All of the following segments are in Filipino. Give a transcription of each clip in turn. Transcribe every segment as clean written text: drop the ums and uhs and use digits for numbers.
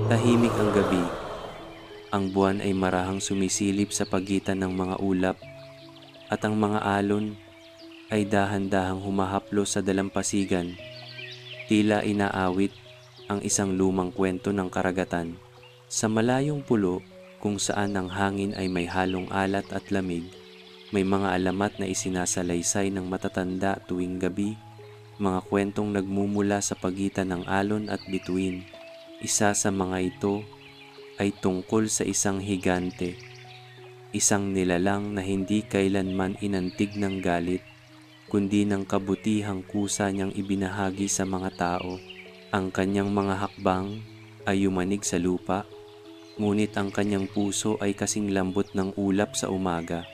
Tahimik ang gabi, ang buwan ay marahang sumisilip sa pagitan ng mga ulap at ang mga alon ay dahan-dahang humahaplo sa dalampasigan, tila inaawit ang isang lumang kwento ng karagatan. Sa malayong pulo kung saan ang hangin ay may halong alat at lamig, may mga alamat na isinasalaysay ng matatanda tuwing gabi, mga kwentong nagmumula sa pagitan ng alon at bituin. Isa sa mga ito ay tungkol sa isang higante, isang nilalang na hindi kailanman inantig ng galit, kundi ng kabutihang kusa niyang ibinahagi sa mga tao. Ang kanyang mga hakbang ay yumanig sa lupa, ngunit ang kanyang puso ay kasing lambot ng ulap sa umaga.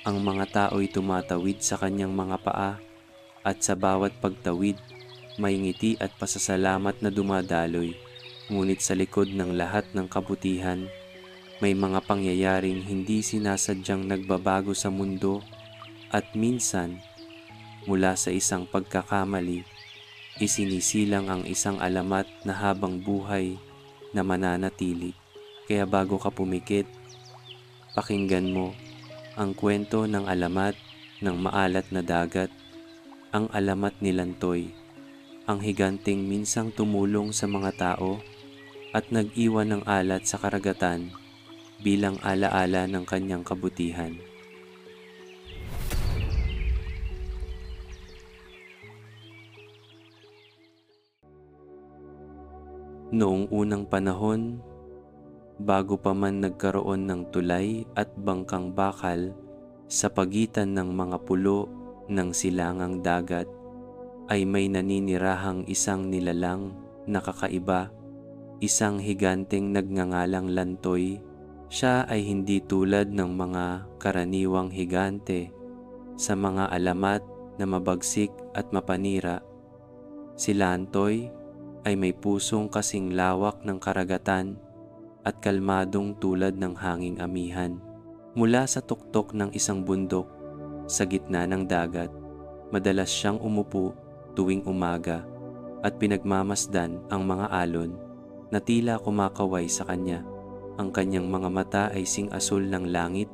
Ang mga tao'y tumatawid sa kanyang mga paa, at sa bawat pagtawid, may ngiti at pasasalamat na dumadaloy. Ngunit sa likod ng lahat ng kabutihan, may mga pangyayaring hindi sinasadyang nagbabago sa mundo, at minsan, mula sa isang pagkakamali, isinisilang ang isang alamat na habang buhay na mananatili. Kaya bago ka pumikit, pakinggan mo ang kwento ng alamat ng maalat na dagat, ang alamat ni Lantoy, ang higanteng minsang tumulong sa mga tao at nag-iwan ng alat sa karagatan bilang alaala ng kanyang kabutihan. Noong unang panahon, bago pa man nagkaroon ng tulay at bangkang bakal sa pagitan ng mga pulo ng silangang dagat, ay may naninirahang isang nilalang na kakaiba, isang higanteng nagngangalang Lantoy. Siya ay hindi tulad ng mga karaniwang higante sa mga alamat na mabagsik at mapanira. Si Lantoy ay may pusong kasing lawak ng karagatan at kalmadong tulad ng hanging amihan. Mula sa tuktok ng isang bundok sa gitna ng dagat, madalas siyang umupo tuwing umaga at pinagmamasdan ang mga alon na tila kumakaway sa kanya. Ang kanyang mga mata ay sing-asul ng langit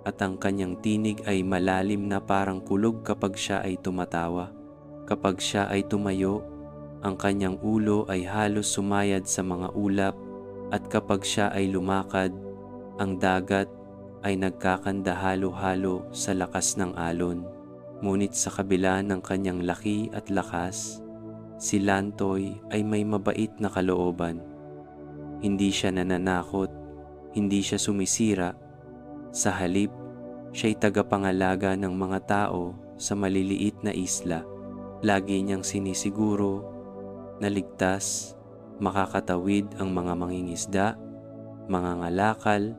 at ang kanyang tinig ay malalim na parang kulog kapag siya ay tumatawa. Kapag siya ay tumayo, ang kanyang ulo ay halos sumayad sa mga ulap, at kapag siya ay lumakad, ang dagat ay nagkakanda halo-halo sa lakas ng alon. Ngunit sa kabila ng kanyang laki at lakas, si Lantoy ay may mabait na kalooban. Hindi siya nananakot, hindi siya sumisira. Sa halip, siya'y tagapangalaga ng mga tao sa maliliit na isla. Lagi niyang sinisiguro na ligtas, makakatawid ang mga mangingisda, mga ngalakal,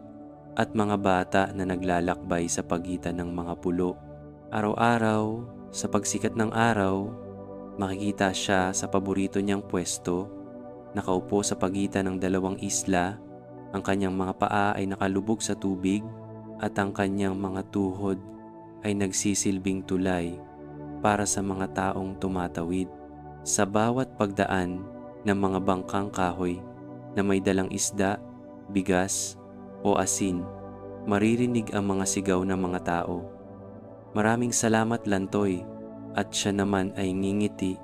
at mga bata na naglalakbay sa pagitan ng mga pulo. Araw-araw, sa pagsikat ng araw, makikita siya sa paborito niyang pwesto, nakaupo sa pagitan ng dalawang isla. Ang kanyang mga paa ay nakalubog sa tubig at ang kanyang mga tuhod ay nagsisilbing tulay para sa mga taong tumatawid. Sa bawat pagdaan ng mga bangkang kahoy na may dalang isda, bigas o asin, maririnig ang mga sigaw ng mga tao. "Maraming salamat, Lantoy," at siya naman ay ngingiti.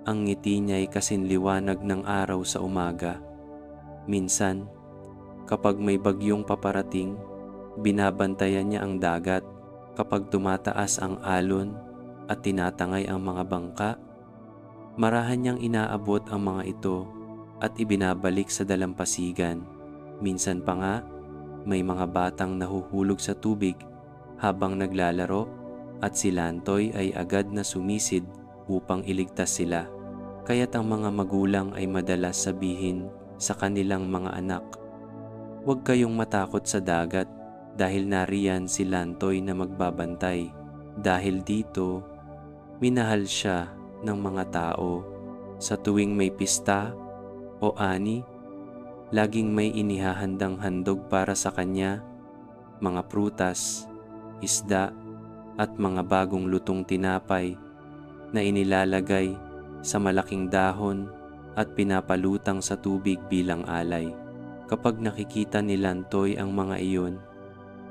Ang ngiti niya ay kasing liwanag ng araw sa umaga. Minsan, kapag may bagyong paparating, binabantayan niya ang dagat. Kapag tumataas ang alon at tinatangay ang mga bangka, marahan niyang inaabot ang mga ito at ibinabalik sa dalampasigan. Minsan pa nga, may mga batang nahuhulog sa tubig habang naglalaro, at si Lantoy ay agad na sumisid upang iligtas sila. Kaya't ang mga magulang ay madalas sabihin sa kanilang mga anak, "Huwag kayong matakot sa dagat dahil nariyan si Lantoy na magbabantay." Dahil dito, minahal siya ng mga tao. Sa tuwing may pista o ani, laging may inihahandang handog para sa kanya, mga prutas, isda, at mga bagong lutong tinapay na inilalagay sa malaking dahon at pinapalutang sa tubig bilang alay. Kapag nakikita ni Lantoy ang mga iyon,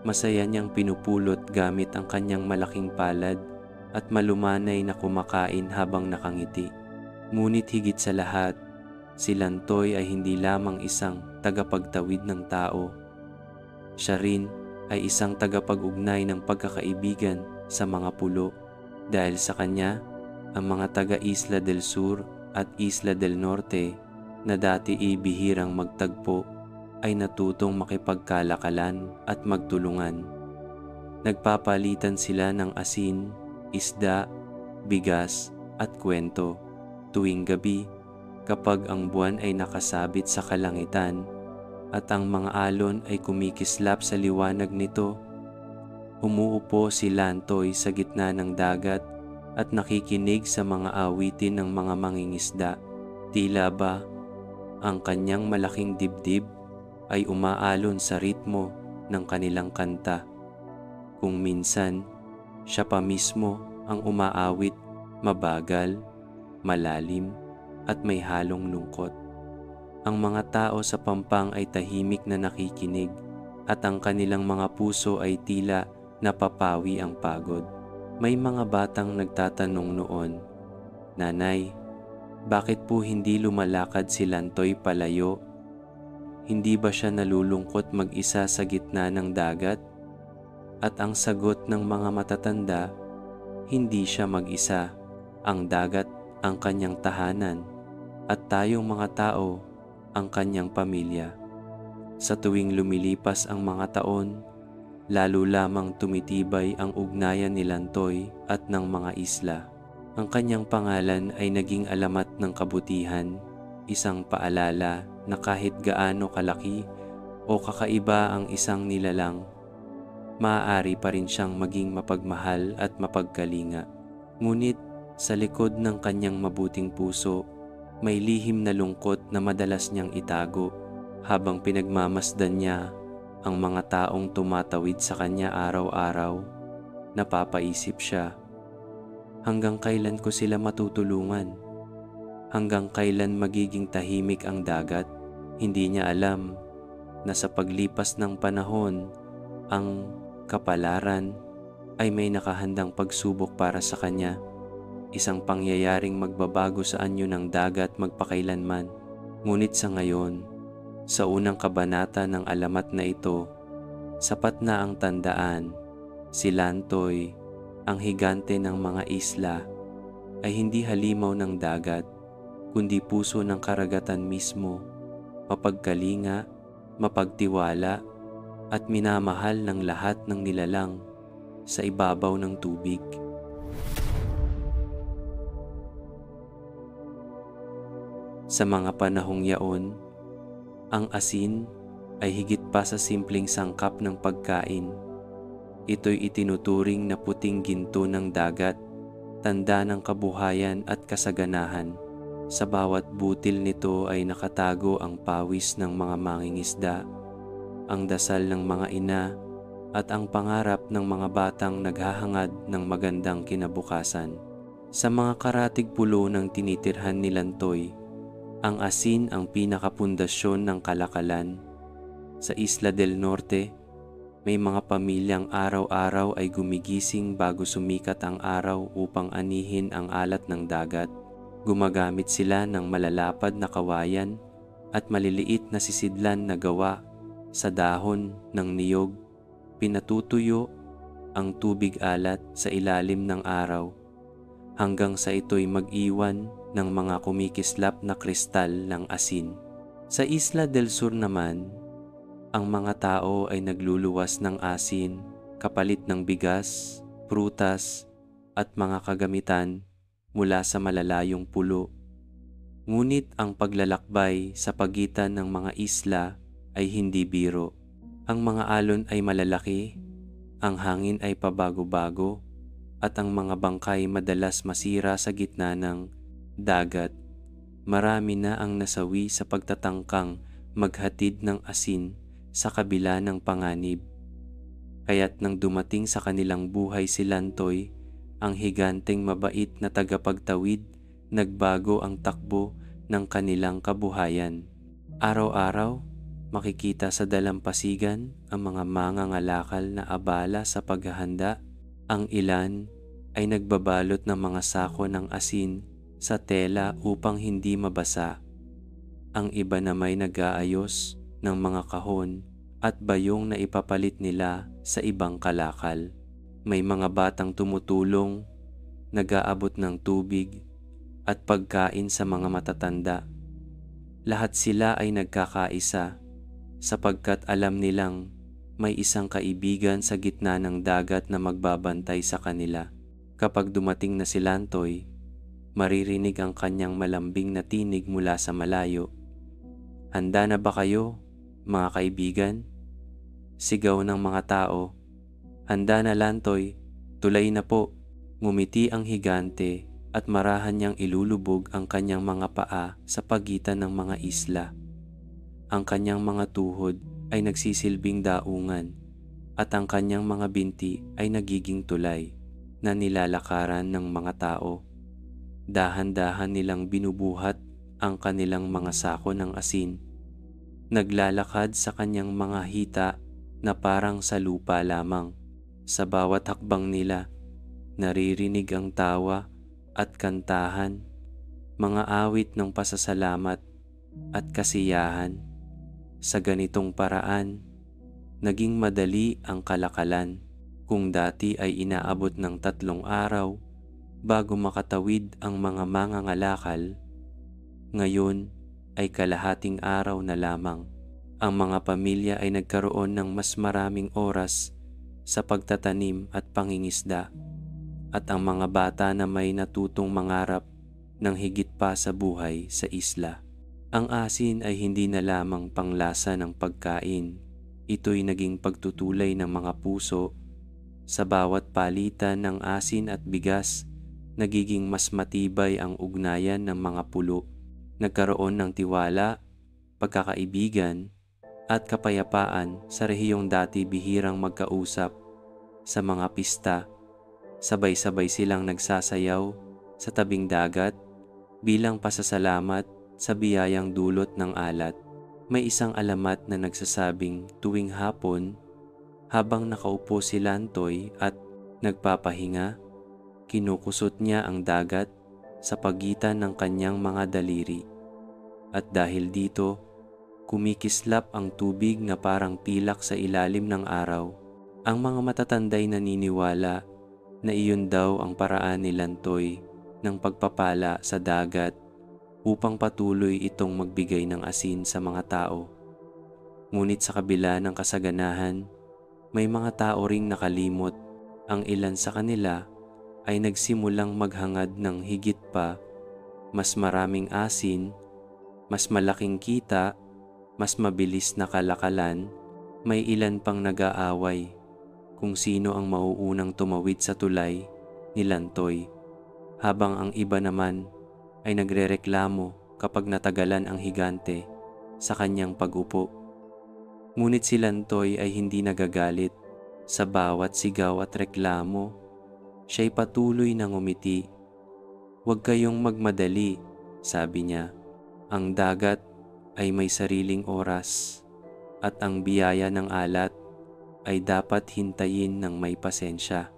masaya niyang pinupulot gamit ang kanyang malaking palad at malumanay na kumakain habang nakangiti. Ngunit higit sa lahat, si Lantoy ay hindi lamang isang tagapagtawid ng tao. Siya rin ay isang tagapag-ugnay ng pagkakaibigan sa mga pulo. Dahil sa kanya, ang mga taga-Isla del Sur at Isla del Norte na dati bihirang magtagpo ay natutong makipagkalakalan at magtulungan. Nagpapalitan sila ng asin, isda, bigas at kwento. Tuwing gabi, kapag ang buwan ay nakasabit sa kalangitan at ang mga alon ay kumikislap sa liwanag nito, umuupo si Lantoy sa gitna ng dagat at nakikinig sa mga awitin ng mga mangingisda. Tila ba ang kanyang malaking dibdib ay umaalon sa ritmo ng kanilang kanta. Kung minsan, siya pa mismo ang umaawit, mabagal, malalim at may halong lungkot. Ang mga tao sa pampang ay tahimik na nakikinig at ang kanilang mga puso ay tila napapawi ang pagod. May mga batang nagtatanong noon, "Nanay, bakit po hindi lumalakad si Lantoy palayo? Hindi ba siya nalulungkot mag-isa sa gitna ng dagat?" At ang sagot ng mga matatanda, hindi siya mag-isa. Ang dagat ang kanyang tahanan at tayong mga tao ang kanyang pamilya. Sa tuwing lumilipas ang mga taon, lalo lamang tumitibay ang ugnayan ni Lantoy at ng mga isla. Ang kanyang pangalan ay naging alamat ng kabutihan, isang paalala na kahit gaano kalaki o kakaiba ang isang nilalang, maaari pa rin siyang maging mapagmahal at mapagkalinga. Ngunit sa likod ng kanyang mabuting puso, may lihim na lungkot na madalas niyang itago. Habang pinagmamasdan niya ang mga taong tumatawid sa kanya araw-araw, napapaisip siya, hanggang kailan ko sila matutulungan? Hanggang kailan magiging tahimik ang dagat? Hindi niya alam na sa paglipas ng panahon, ang kapalaran ay may nakahandang pagsubok para sa kanya. Isang pangyayaring magbabago sa anyo ng dagat magpakailanman. Ngunit sa ngayon, sa unang kabanata ng alamat na ito, sapat na ang tandaan, si Lantoy, ang higante ng mga isla, ay hindi halimaw ng dagat, kundi puso ng karagatan mismo, mapagkalinga, mapagtiwala, at minamahal ng lahat ng nilalang sa ibabaw ng tubig. Sa mga panahong yaon, ang asin ay higit pa sa simpleng sangkap ng pagkain. Ito'y itinuturing na puting ginto ng dagat, tanda ng kabuhayan at kasaganahan. Sa bawat butil nito ay nakatago ang pawis ng mga mangingisda, ang dasal ng mga ina, at ang pangarap ng mga batang naghahangad ng magandang kinabukasan. Sa mga karatig pulo ng tinitirhan ni Lantoy, ang asin ang pinakapundasyon ng kalakalan. Sa Isla del Norte, may mga pamilyang araw-araw ay gumigising bago sumikat ang araw upang anihin ang alat ng dagat. Gumagamit sila ng malalapad na kawayan at maliliit na sisidlan na gawa sa dahon ng niyog. Pinatutuyo ang tubig alat sa ilalim ng araw hanggang sa ito'y mag-iwan ng mga kumikislap na kristal ng asin. Sa Isla del Sur naman, ang mga tao ay nagluluwas ng asin kapalit ng bigas, prutas at mga kagamitan mula sa malalayong pulo. Ngunit ang paglalakbay sa pagitan ng mga isla ay hindi biro. Ang mga alon ay malalaki, ang hangin ay pabago-bago, at ang mga bangkay madalas masira sa gitna ng dagat. Marami na ang nasawi sa pagtatangkang maghatid ng asin sa kabila ng panganib. Kaya't nang dumating sa kanilang buhay si Lantoy, ang higanteng mabait na tagapagtawid, nagbago ang takbo ng kanilang kabuhayan. Araw-araw, makikita sa dalampasigan ang mga mangangalakal na abala sa paghahanda. Ang ilan ay nagbabalot ng mga sako ng asin sa tela upang hindi mabasa. Ang iba na may nag-aayos ng mga kahon at bayong na ipapalit nila sa ibang kalakal. May mga batang tumutulong, nag-aabot ng tubig at pagkain sa mga matatanda. Lahat sila ay nagkakaisa sapagkat alam nilang may isang kaibigan sa gitna ng dagat na magbabantay sa kanila. Kapag dumating na si Lantoy, maririnig ang kanyang malambing na tinig mula sa malayo. "Handa na ba kayo, mga kaibigan?" Sigaw ng mga tao. "Handa na, Lantoy. Tulay na po." Ngumiti ang higante at marahan niyang ilulubog ang kanyang mga paa sa pagitan ng mga isla. Ang kanyang mga tuhod ay nagsisilbing daungan at ang kanyang mga binti ay nagiging tulay na nilalakaran ng mga tao. Dahan-dahan nilang binubuhat ang kanilang mga sako ng asin. Naglalakad sa kanyang mga hita na parang sa lupa lamang. Sa bawat hakbang nila, naririnig ang tawa at kantahan, mga awit ng pasasalamat at kasiyahan. Sa ganitong paraan, naging madali ang kalakalan. Kung dati ay inaabot ng 3 araw bago makatawid ang mga mangangalakal, ngayon ay kalahating araw na lamang. Ang mga pamilya ay nagkaroon ng mas maraming oras sa pagtatanim at pangingisda, at ang mga bata na may natutong mangarap ng higit pa sa buhay sa isla. Ang asin ay hindi na lamang panglasa ng pagkain. Ito'y naging pagtutulay ng mga puso. Sa bawat palitan ng asin at bigas, nagiging mas matibay ang ugnayan ng mga pulo. Nagkaroon ng tiwala, pagkakaibigan, at kapayapaan sa rehiyong dati bihirang magkausap. Sa mga pista, sabay-sabay silang nagsasayaw sa tabing dagat bilang pasasalamat sa biyayang dulot ng alat. May isang alamat na nagsasabing tuwing hapon, habang nakaupo si Lantoy at nagpapahinga, kinukusot niya ang dagat sa pagitan ng kanyang mga daliri. At dahil dito, kumikislap ang tubig na parang pilak sa ilalim ng araw. Ang mga matatanday naniniwala na iyon daw ang paraan ni Lantoy ng pagpapala sa dagat upang patuloy itong magbigay ng asin sa mga tao. Ngunit sa kabila ng kasaganahan, may mga tao ring nakalimot. Ang ilan sa kanila ay nagsimulang maghangad ng higit pa, mas maraming asin, mas malaking kita, mas mabilis na kalakalan. May ilan pang nag-aaway kung sino ang mauunang tumawid sa tulay ni Lantoy, habang ang iba naman ay nagrereklamo kapag natagalan ang higante sa kanyang pag-upo. Ngunit si Lantoy ay hindi nagagalit. Sa bawat sigaw at reklamo, siya'y patuloy na ngumiti. "Huwag kayong magmadali," sabi niya. "Ang dagat ay may sariling oras at ang biyaya ng alat ay dapat hintayin ng may pasensya."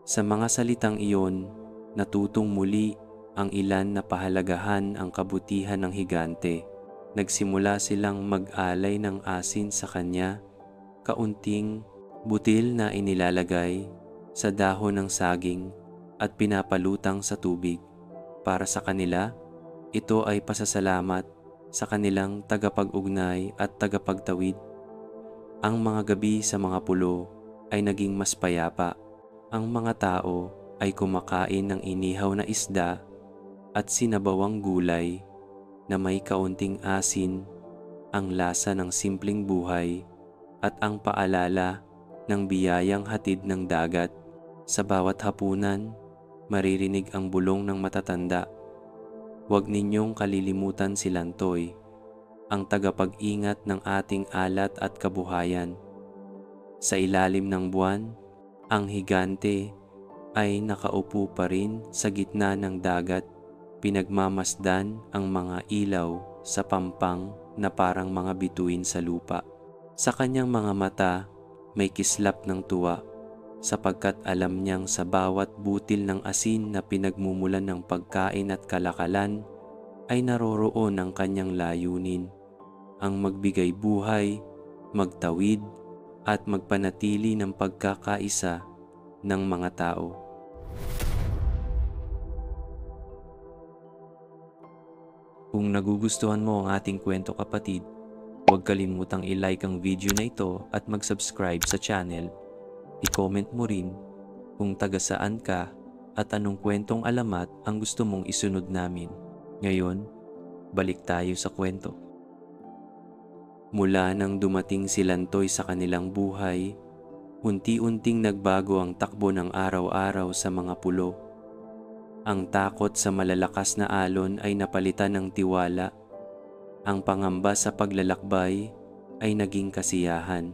Sa mga salitang iyon, natutong muli ang ilan na pahalagahan ang kabutihan ng higante. Nagsimula silang mag-alay ng asin sa kanya, kaunting butil na inilalagay sa dahon ng saging at pinapalutang sa tubig. Para sa kanila, ito ay pasasalamat sa kanilang tagapag-ugnay at tagapagtawid. Ang mga gabi sa mga pulo ay naging mas payapa. Ang mga tao ay kumakain ng inihaw na isda at sinabawang gulay na may kaunting asin, ang lasa ng simpleng buhay at ang paalala ng biyayang hatid ng dagat. Sa bawat hapunan, maririnig ang bulong ng matatanda. "Huwag ninyong kalilimutan si Lantoy, ang tagapag-ingat ng ating alat at kabuhayan." Sa ilalim ng buwan, ang higante ay nakaupo pa rin sa gitna ng dagat, Pinagmamasdan ang mga ilaw sa pampang na parang mga bituin sa lupa. Sa kanyang mga mata may kislap ng tuwa sapagkat alam niyang sa bawat butil ng asin na pinagmumulan ng pagkain at kalakalan ay naroroon ang kanyang layunin, ang magbigay buhay, magtawid, at magpanatili ng pagkakaisa ng mga tao. Kung nagugustuhan mo ang ating kwento kapatid, huwag kalimutang i-like ang video na ito at mag-subscribe sa channel. I-comment mo rin kung taga saan ka at anong kwentong alamat ang gusto mong isunod namin. Ngayon, balik tayo sa kwento. Mula nang dumating si Lantoy sa kanilang buhay, unti-unting nagbago ang takbo ng araw-araw sa mga pulo. Ang takot sa malalakas na alon ay napalitan ng tiwala. Ang pangamba sa paglalakbay ay naging kasiyahan.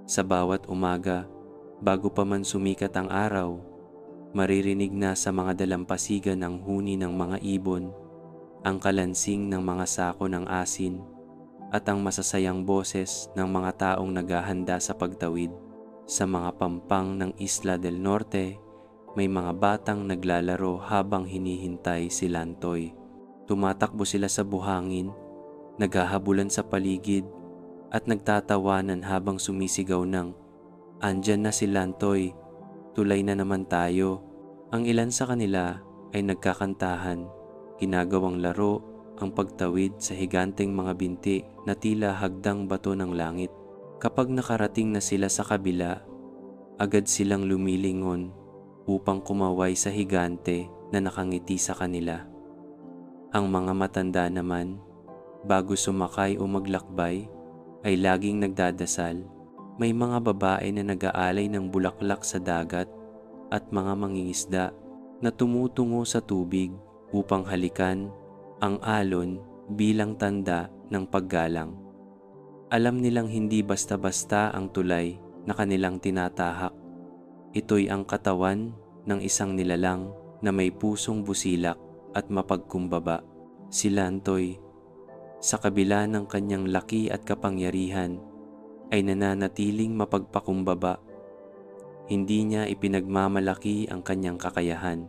Sa bawat umaga, bago pa man sumikat ang araw, maririnig na sa mga dalampasigan ang huni ng mga ibon, ang kalansing ng mga sako ng asin, at ang masasayang boses ng mga taong naghahanda sa pagtawid. Sa mga pampang ng Isla del Norte, may mga batang naglalaro habang hinihintay si Lantoy. Tumatakbo sila sa buhangin, naghahabulan sa paligid, at nagtatawanan habang sumisigaw ng, "Andyan na si Lantoy, tulay na naman tayo." Ang ilan sa kanila ay nagkakantahan, ginagawang laro ang pagtawid sa higanteng mga binti na tila hagdang bato ng langit. Kapag nakarating na sila sa kabila, agad silang lumilingon upang kumaway sa higante na nakangiti sa kanila. Ang mga matanda naman, bago sumakay o maglakbay, ay laging nagdadasal. May mga babae na nag-aalay ng bulaklak sa dagat at mga mangingisda na tumutungo sa tubig upang halikan ang alon bilang tanda ng paggalang. Alam nilang hindi basta-basta ang tulay na kanilang tinatahak. Ito'y ang katawan ng isang nilalang na may pusong busilak at mapagkumbaba. Si Lantoy, sa kabila ng kanyang laki at kapangyarihan, ay nananatiling mapagpakumbaba. Hindi niya ipinagmamalaki ang kanyang kakayahan.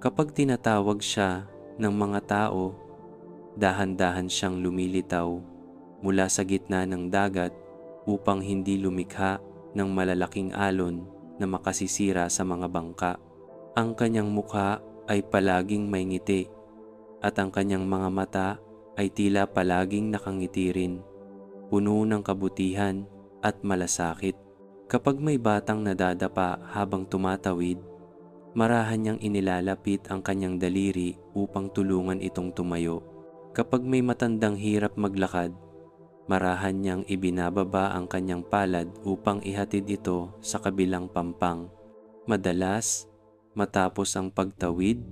Kapag tinatawag siya ng mga tao, dahan-dahan siyang lumilitaw mula sa gitna ng dagat upang hindi lumikha ng malalaking alon na makasisira sa mga bangka. Ang kanyang mukha ay palaging may ngiti at ang kanyang mga mata ay tila palaging nakangiti rin, puno ng kabutihan at malasakit. Kapag may batang nadadapa habang tumatawid, marahan niyang inilalapit ang kanyang daliri upang tulungan itong tumayo. Kapag may matandang hirap maglakad, marahan niyang ibinababa ang kanyang palad upang ihatid ito sa kabilang pampang. Madalas, matapos ang pagtawid,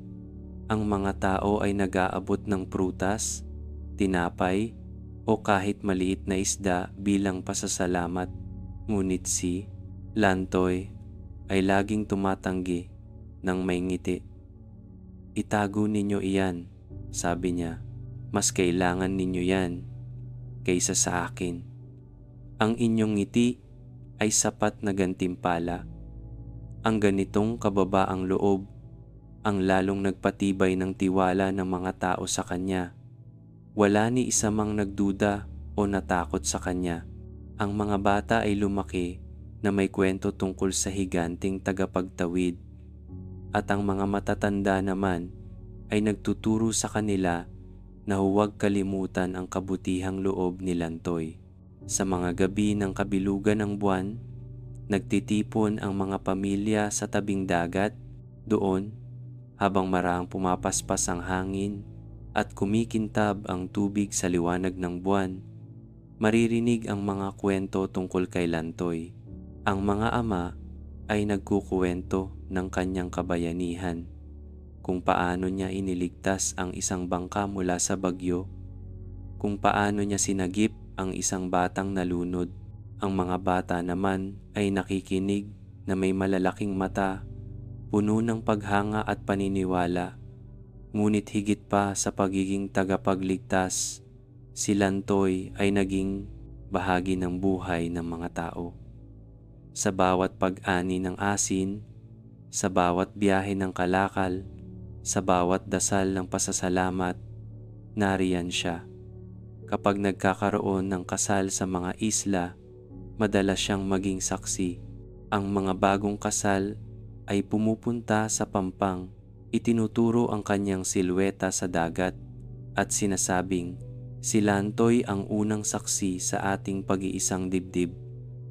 ang mga tao ay nag-aabot ng prutas, tinapay, o kahit maliit na isda bilang pasasalamat. Ngunit si Lantoy ay laging tumatanggi ng may ngiti. "Itago ninyo iyan," sabi niya. "Mas kailangan ninyo yan kaysa sa akin. Ang inyong ngiti ay sapat na gantimpala." Ang ganitong kababaang loob ang lalong nagpatibay ng tiwala ng mga tao sa kanya. Wala ni isa mang nagduda o natakot sa kanya. Ang mga bata ay lumaki na may kwento tungkol sa higanteng tagapagtawid, at ang mga matatanda naman ay nagtuturo sa kanila na huwag kalimutan ang kabutihang loob ni Lantoy. Sa mga gabi ng kabilugan ng buwan, nagtitipon ang mga pamilya sa tabing dagat. Doon, habang maraang pumapaspas ang hangin at kumikintab ang tubig sa liwanag ng buwan, maririnig ang mga kwento tungkol kay Lantoy. Ang mga ama ay nagkukuwento ng kanyang kabayanihan, kung paano niya iniligtas ang isang bangka mula sa bagyo, kung paano niya sinagip ang isang batang nalunod. Ang mga bata naman ay nakikinig na may malalaking mata, puno ng paghanga at paniniwala. Ngunit higit pa sa pagiging tagapagligtas, si Lantoy ay naging bahagi ng buhay ng mga tao. Sa bawat pag-ani ng asin, sa bawat biyahe ng kalakal, sa bawat dasal ng pasasalamat, nariyan siya. Kapag nagkakaroon ng kasal sa mga isla, madalas siyang maging saksi. Ang mga bagong kasal ay pumupunta sa pampang, itinuturo ang kanyang silweta sa dagat at sinasabing, si Lantoy ang unang saksi sa ating pag-iisang dibdib.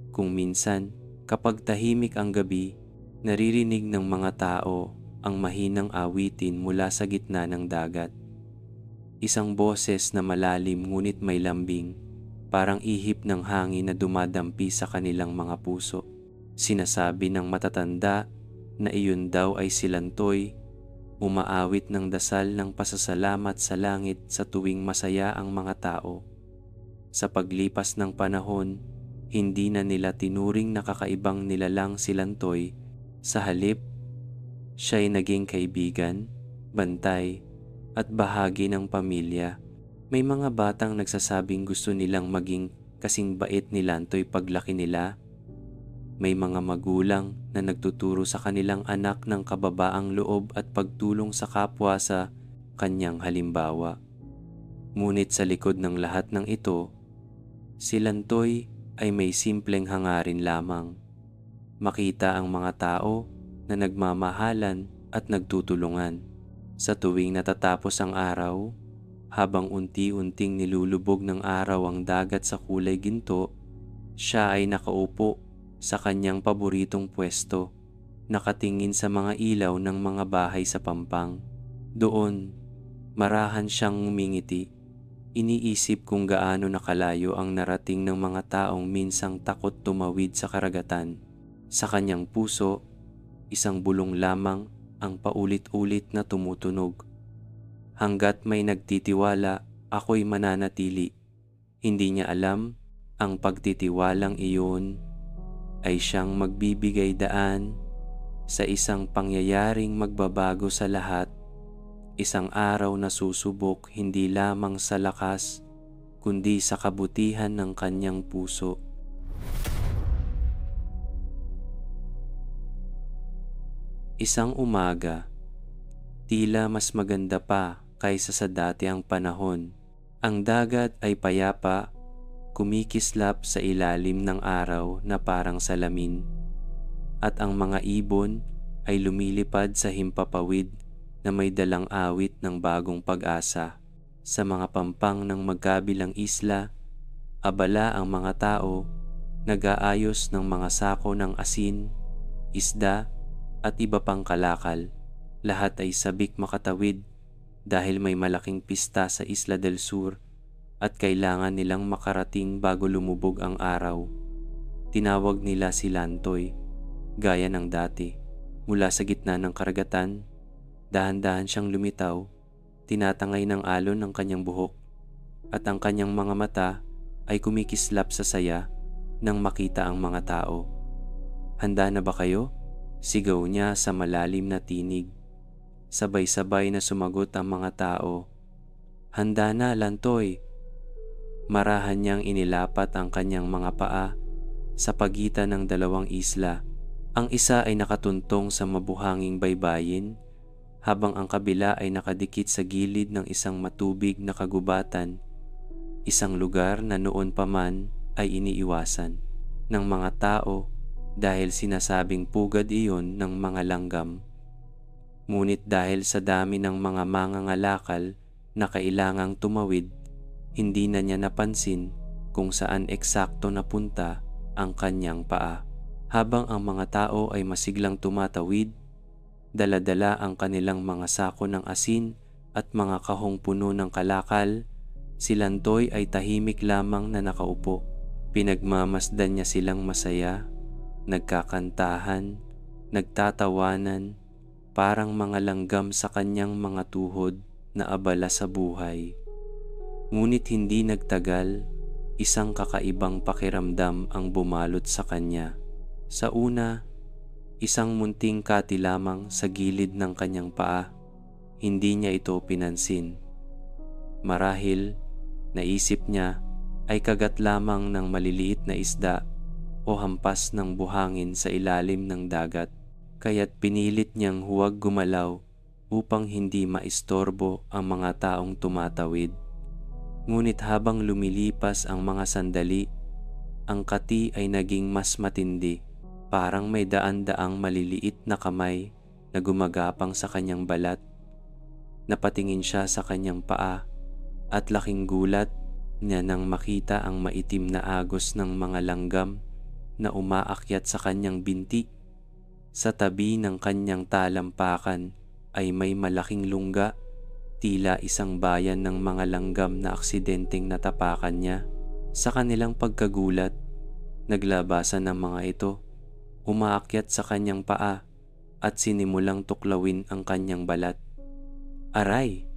Kung minsan, kapag tahimik ang gabi, naririnig ng mga tao ang mahinang awitin mula sa gitna ng dagat. Isang boses na malalim ngunit may lambing, parang ihip ng hangin na dumadampi sa kanilang mga puso. Sinasabi ng matatanda na iyon daw ay si Lantoy, umaawit ng dasal ng pasasalamat sa langit sa tuwing masaya ang mga tao. Sa paglipas ng panahon, hindi na nila tinuring na kakaibang nilalang si Lantoy. Sa halip, siya'y naging kaibigan, bantay, at bahagi ng pamilya. May mga batang nagsasabing gusto nilang maging kasing bait ni Lantoy paglaki nila. May mga magulang na nagtuturo sa kanilang anak ng kababaang loob at pagtulong sa kapwa sa kanyang halimbawa. Ngunit sa likod ng lahat ng ito, si Lantoy ay may simpleng hangarin lamang. Makita ang mga tao na nagmamahalan at nagtutulungan. Sa tuwing natatapos ang araw, habang unti-unting nilulubog ng araw ang dagat sa kulay ginto, siya ay nakaupo sa kanyang paboritong pwesto, nakatingin sa mga ilaw ng mga bahay sa pampang. Doon, marahan siyang ngumingiti. Iniisip kung gaano nakalayo ang narating ng mga taong minsang takot tumawid sa karagatan. Sa kanyang puso, isang bulong lamang ang paulit-ulit na tumutunog. Hanggat may nagtitiwala, ako'y mananatili. Hindi niya alam, ang pagtitiwalang iyon ay siyang magbibigay daan sa isang pangyayaring magbabago sa lahat. Isang araw na susubok hindi lamang sa lakas, kundi sa kabutihan ng kanyang puso. Isang umaga, tila mas maganda pa kaysa sa dati ang panahon. Ang dagat ay payapa, kumikislap sa ilalim ng araw na parang salamin. At ang mga ibon ay lumilipad sa himpapawid na may dalang awit ng bagong pag-asa. Sa mga pampang ng magkabilang isla, abala ang mga tao, nag-aayos ng mga sako ng asin, isda, at iba pang kalakal. Lahat ay sabik makatawid dahil may malaking pista sa Isla del Sur at kailangan nilang makarating bago lumubog ang araw. Tinawag nila si Lantoy, gaya ng dati. Mula sa gitna ng karagatan, dahan-dahan siyang lumitaw, tinatangay ng alon ng kanyang buhok, at ang kanyang mga mata ay kumikislap sa saya nang makita ang mga tao. Handa na ba kayo? Sigaw niya sa malalim na tinig. Sabay-sabay na sumagot ang mga tao. Handa na, Lantoy. Marahan niyang inilapat ang kanyang mga paa sa pagitan ng dalawang isla. Ang isa ay nakatuntong sa mabuhanging baybayin, habang ang kabila ay nakadikit sa gilid ng isang matubig na kagubatan, isang lugar na noon pa man ay iniiwasan ng mga tao dahil sinasabing pugad iyon ng mga langgam. Ngunit dahil sa dami ng mga mangangalakal na kailangang tumawid, hindi na niya napansin kung saan eksakto napunta ang kanyang paa. Habang ang mga tao ay masiglang tumatawid, dala-dala ang kanilang mga sako ng asin at mga kahong puno ng kalakal, si Lantoy ay tahimik lamang na nakaupo. Pinagmamasdan niya silang masaya, nagkakantahan, nagtatawanan, parang mga langgam sa kanyang mga tuhod na abala sa buhay. Ngunit hindi nagtagal, isang kakaibang pakiramdam ang bumalot sa kanya. Sa una, isang munting kati lamang sa gilid ng kanyang paa. hindi niya ito pinansin. Marahil, naisip niya ay kagat lamang ng maliliit na isda o hampas ng buhangin sa ilalim ng dagat, kaya't pinilit niyang huwag gumalaw upang hindi maistorbo ang mga taong tumatawid. Ngunit habang lumilipas ang mga sandali, ang kati ay naging mas matindi. Parang may daan-daang maliliit na kamay na gumagapang sa kanyang balat. Napatingin siya sa kanyang paa at laking gulat niya nang makita ang maitim na agos ng mga langgam na umaakyat sa kanyang binti. Sa tabi ng kanyang talampakan ay may malaking lungga, tila isang bayan ng mga langgam na aksidenteng natapakan niya. Sa kanilang pagkagulat, naglabasan ng mga ito, umaakyat sa kanyang paa at sinimulang tuklawin ang kanyang balat. "Aray!"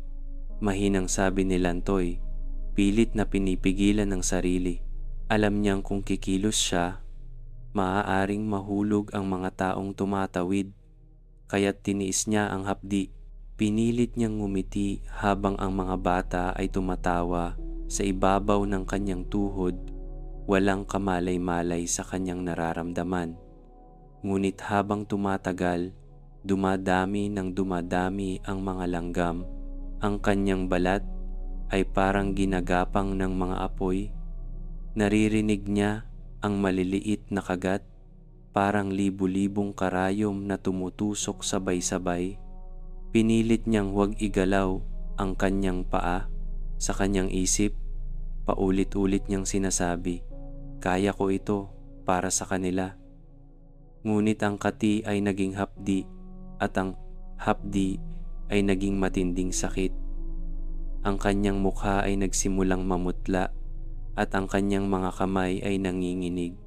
mahinang sabi ni Lantoy, pilit na pinipigilan ng sarili. Alam niyang kung kikilos siya, maaaring mahulog ang mga taong tumatawid, kaya't tiniis niya ang hapdi. Pinilit niyang ngumiti habang ang mga bata ay tumatawa sa ibabaw ng kanyang tuhod, walang kamalay-malay sa kanyang nararamdaman. Ngunit habang tumatagal, dumadami ng dumadami ang mga langgam. Ang kanyang balat ay parang ginagapang ng mga apoy. Naririnig niya ang maliliit na kagat, parang libu-libong karayom na tumutusok sabay-sabay. Pinilit niyang huwag igalaw ang kanyang paa. Sa kanyang isip, paulit-ulit niyang sinasabi, "Kaya ko ito para sa kanila." Ngunit ang kati ay naging hapdi at ang hapdi ay naging matinding sakit. Ang kanyang mukha ay nagsimulang mamutla at ang kanyang mga kamay ay nanginginig.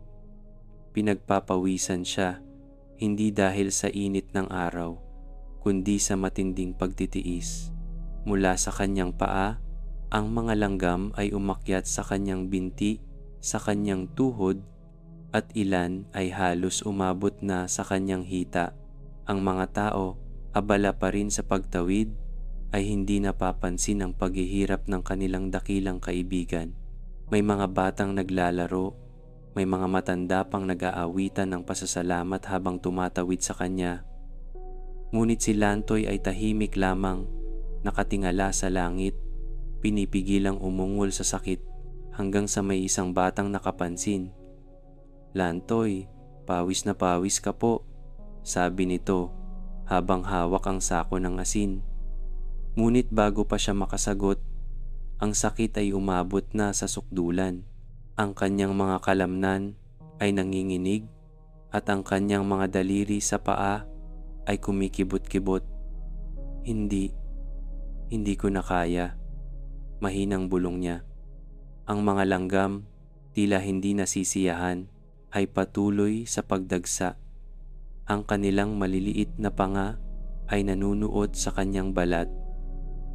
Pinagpapawisan siya, hindi dahil sa init ng araw, kundi sa matinding pagtitiis. Mula sa kanyang paa, ang mga langgam ay umakyat sa kanyang binti, sa kanyang tuhod, at ilan ay halos umabot na sa kanyang hita. Ang mga tao, abala pa rin sa pagtawid, ay hindi napapansin ang paghihirap ng kanilang dakilang kaibigan. May mga batang naglalaro, may mga matanda pang nag-aawitan ng pasasalamat habang tumatawid sa kanya. Ngunit si Lantoy ay tahimik lamang, nakatingala sa langit, pinipigilang umungol sa sakit, hanggang sa may isang batang nakapansin. "Lantoy, pawis na pawis ka po," sabi nito habang hawak ang sako ng asin. Ngunit bago pa siya makasagot, ang sakit ay umabot na sa sukdulan. Ang kanyang mga kalamnan ay nanginginig at ang kanyang mga daliri sa paa ay kumikibot-kibot. Hindi ko na kaya," mahinang bulong niya. Ang mga langgam, tila hindi nasisiyahan, ay patuloy sa pagdagsa. Ang kanilang maliliit na panga ay nanunuot sa kanyang balat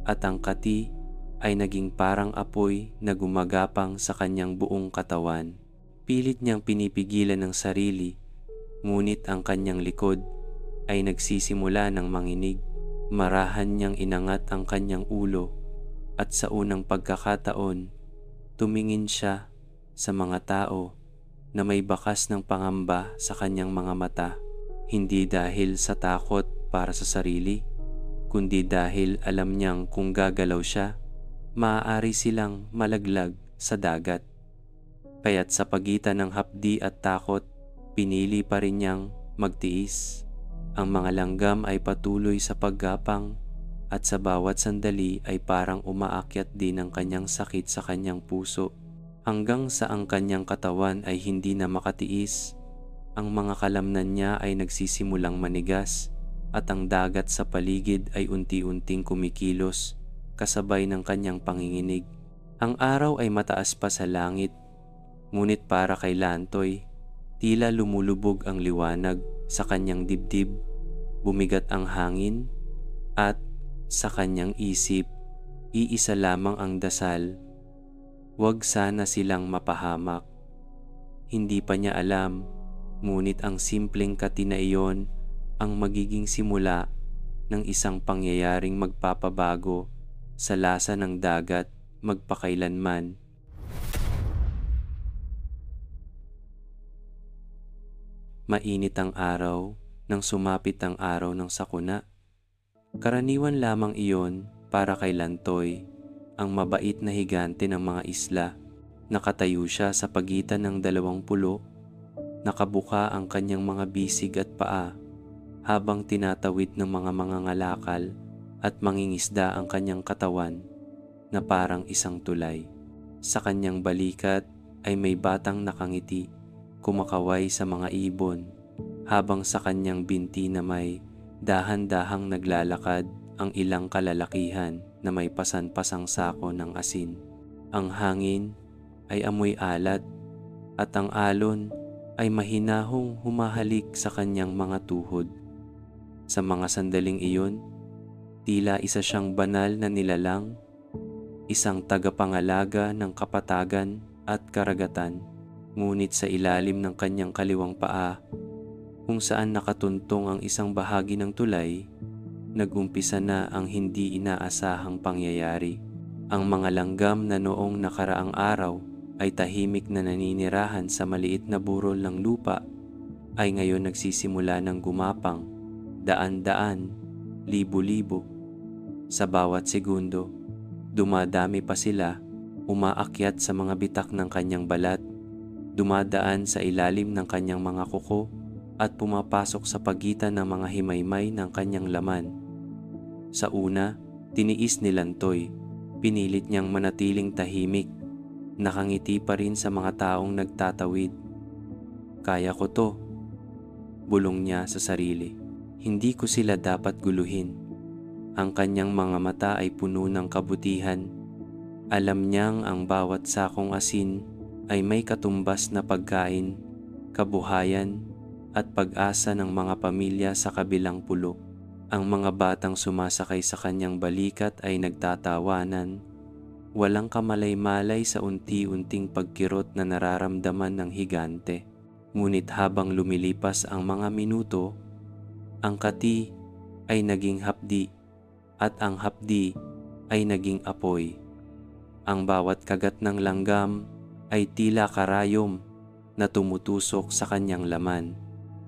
at ang kati ay naging parang apoy na gumagapang sa kanyang buong katawan. Pilit niyang pinipigilan ng sarili, ngunit ang kanyang likod ay nagsisimula ng manginig. Marahan niyang inangat ang kanyang ulo at sa unang pagkakataon, tumingin siya sa mga tao na may bakas ng pangamba sa kanyang mga mata. Hindi dahil sa takot para sa sarili, kundi dahil alam niyang kung gagalaw siya, maaari silang malaglag sa dagat. Kaya't sa pagitan ng hapdi at takot, pinili pa rin niyang magtiis. Ang mga langgam ay patuloy sa paggapang at sa bawat sandali ay parang umaakyat din ang kanyang sakit sa kanyang puso, hanggang sa ang kanyang katawan ay hindi na makatiis. Ang mga kalamnan niya ay nagsisimulang manigas at ang dagat sa paligid ay unti-unting kumikilos kasabay ng kanyang panginginig. Ang araw ay mataas pa sa langit, ngunit para kay Lantoy, tila lumulubog ang liwanag sa kanyang dibdib, bumigat ang hangin, at sa kanyang isip, iisa lamang ang dasal: huwag sana silang mapahamak. Hindi pa niya alam, ngunit ang simpleng kati na iyon ang magiging simula ng isang pangyayaring magpapabago sa lasa ng dagat magpakailanman. Mainit ang araw nang sumapit ang araw ng sakuna. Karaniwan lamang iyon para kay Lantoy, ang mabait na higante ng mga isla. Nakatayo siya sa pagitan ng dalawang pulo, nakabuka ang kanyang mga bisig at paa habang tinatawid ng mga mangangalakal at mangingisda ang kanyang katawan na parang isang tulay. Sa kanyang balikat ay may batang nakangiti, kumakaway sa mga ibon, habang sa kanyang binti na may dahan-dahang naglalakad ang ilang kalalakihan na may pasan-pasang sako ng asin. Ang hangin ay amoy alat at ang alon ay mahinahong humahalik sa kanyang mga tuhod. Sa mga sandaling iyon, tila isa siyang banal na nilalang, isang tagapangalaga ng kapatagan at karagatan. Ngunit sa ilalim ng kanyang kaliwang paa, kung saan nakatuntong ang isang bahagi ng tulay, nag-umpisa na ang hindi inaasahang pangyayari. Ang mga langgam na noong nakaraang araw ay tahimik na naninirahan sa maliit na burol ng lupa ay ngayon nagsisimula ng gumapang, daan-daan, libo-libo. Sa bawat segundo, dumadami pa sila, umaakyat sa mga bitak ng kanyang balat, dumadaan sa ilalim ng kanyang mga kuko at pumapasok sa pagitan ng mga himaymay ng kanyang laman. Sa una, tiniis ni Lantoy. Pinilit niyang manatiling tahimik. Nakangiti pa rin sa mga taong nagtatawid. "Kaya ko to," bulong niya sa sarili. "Hindi ko sila dapat guluhin." Ang kanyang mga mata ay puno ng kabutihan. Alam niyang ang bawat sakong asin ay may katumbas na pagkain, kabuhayan, at pag-asa ng mga pamilya sa kabilang pulo. Ang mga batang sumasakay sa kanyang balikat ay nagtatawanan. Walang kamalay-malay sa unti-unting pagkirot na nararamdaman ng higante. Ngunit habang lumilipas ang mga minuto, ang kati ay naging hapdi at ang hapdi ay naging apoy. Ang bawat kagat ng langgam ay tila karayom na tumutusok sa kanyang laman.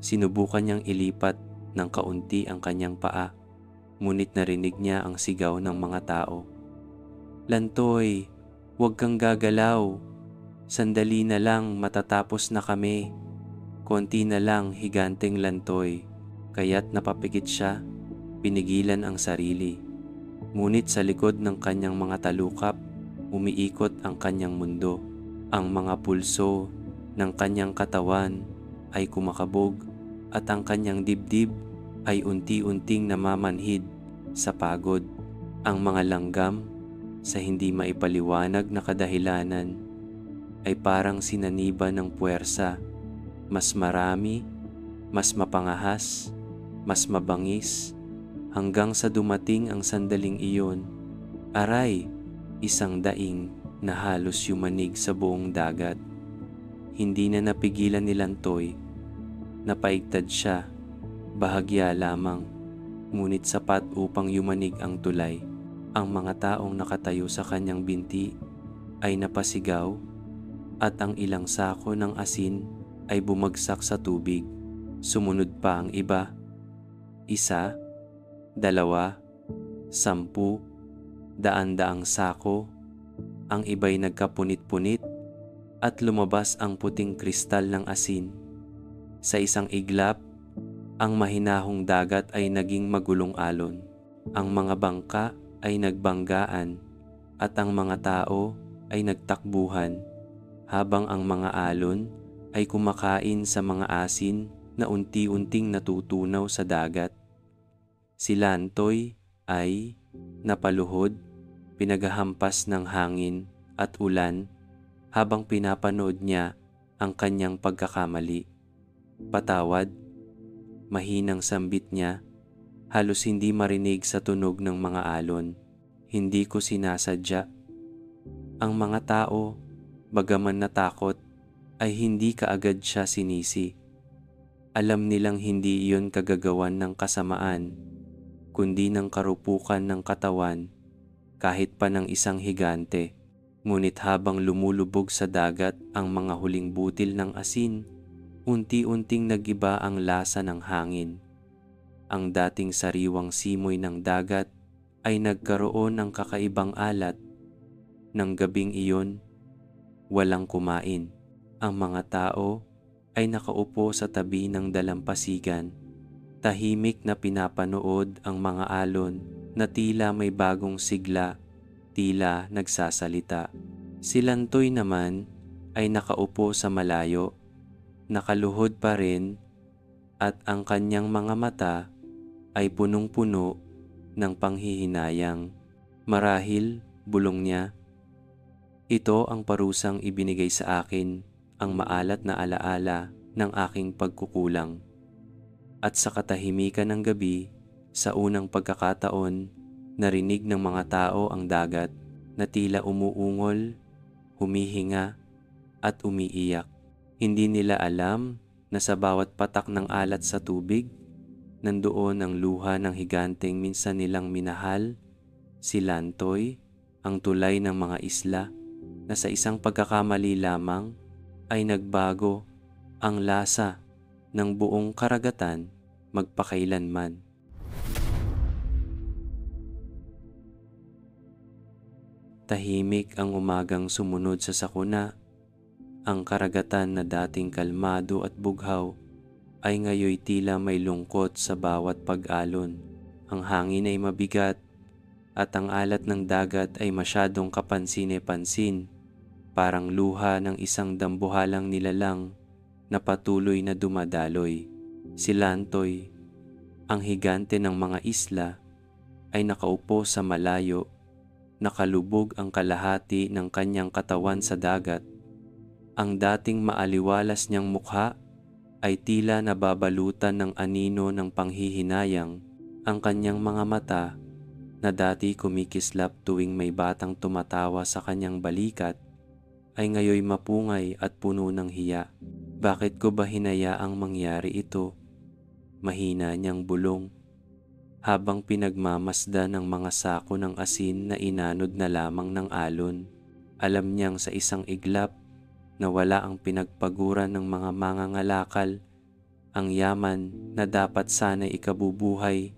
Sinubukan niyang ilipat ng kaunti ang kanyang paa, ngunit narinig niya ang sigaw ng mga tao. "Lantoy, huwag kang gagalaw. Sandali na lang, matatapos na kami. Konti na lang, higanteng Lantoy." Kaya't napapikit siya, pinigilan ang sarili. Ngunit sa likod ng kanyang mga talukap, umiikot ang kanyang mundo. Ang mga pulso ng kanyang katawan ay kumakabog at ang kanyang dibdib ay unti-unting namamanhid sa pagod. Ang mga langgam, sa hindi maipaliwanag na kadahilanan, ay parang sinaniba ng puwersa. Mas marami, mas mapangahas, mas mabangis, hanggang sa dumating ang sandaling iyon. Aray, isang daing na halos yumanig sa buong dagat. Hindi na napigilan ni Lantoy. Napaigtad siya, bahagya lamang, ngunit sapat upang yumanig ang tulay. Ang mga taong nakatayo sa kanyang binti ay napasigaw at ang ilang sako ng asin ay bumagsak sa tubig. Sumunod pa ang iba. 1, 2, 10, daan-daang sako. Ang iba'y nagkapunit-punit at lumabas ang puting kristal ng asin. Sa isang iglap, ang mahinahong dagat ay naging magulong alon. Ang mga bangka ay nagbanggaan at ang mga tao ay nagtakbuhan, habang ang mga alon ay kumakain sa mga asin na unti-unting natutunaw sa dagat. Si Lantoy ay napaluhod, pinaghahampas ng hangin at ulan habang pinapanood niya ang kanyang pagkakamali. "Patawad," mahinang sambit niya, halos hindi marinig sa tunog ng mga alon. "Hindi ko sinasadya." Ang mga tao, bagaman natakot, ay hindi kaagad siya sinisi. Alam nilang hindi iyon kagagawan ng kasamaan, kundi ng karupukan ng katawan kahit pa ng isang higante. Ngunit habang lumulubog sa dagat ang mga huling butil ng asin, unti-unting nagiba ang lasa ng hangin. Ang dating sariwang simoy ng dagat ay nagkaroon ng kakaibang alat. Nang gabing iyon, walang kumain. Ang mga tao ay nakaupo sa tabi ng dalampasigan. Tahimik na pinapanood ang mga alon na tila may bagong sigla, tila nagsasalita. Si Lantoy naman ay nakaupo sa malayo, nakaluhod pa rin, at ang kanyang mga mata ay punong-puno ng panghihinayang. Marahil, bulong niya, ito ang parusang ibinigay sa akin, ang maalat na alaala ng aking pagkukulang. At sa katahimikan ng gabi, sa unang pagkakataon, narinig ng mga tao ang dagat na tila umuungol, humihinga at umiiyak. Hindi nila alam na sa bawat patak ng alat sa tubig, nandoon ang luha ng higanteng minsan nilang minahal, si Lantoy, ang tulay ng mga isla, na sa isang pagkakamali lamang ay nagbago ang lasa ng buong karagatan magpakailanman. Tahimik ang umagang sumunod sa sakuna. Ang karagatan na dating kalmado at bughaw ay ngayoy tila may lungkot sa bawat pag-alon. Ang hangin ay mabigat at ang alat ng dagat ay masyadong kapansin-pansin, parang luha ng isang dambuhalang nilalang na patuloy na dumadaloy. Si Lantoy, ang higante ng mga isla, ay nakaupo sa malayo, nakalubog ang kalahati ng kanyang katawan sa dagat. Ang dating maaliwalas niyang mukha ay tila nababalutan ng anino ng panghihinayang. Ang kanyang mga mata na dati kumikislap tuwing may batang tumatawa sa kanyang balikat ay ngayoy mapungay at puno ng hiya. Bakit ko ba hinayaang mangyari ito? Mahina niyang bulong, habang pinagmamasda ng mga sako ng asin na inanod na lamang ng alon. Alam niyang sa isang iglap na wala ang pinagpaguran ng mga mangangalakal, ang yaman na dapat sana'y ikabubuhay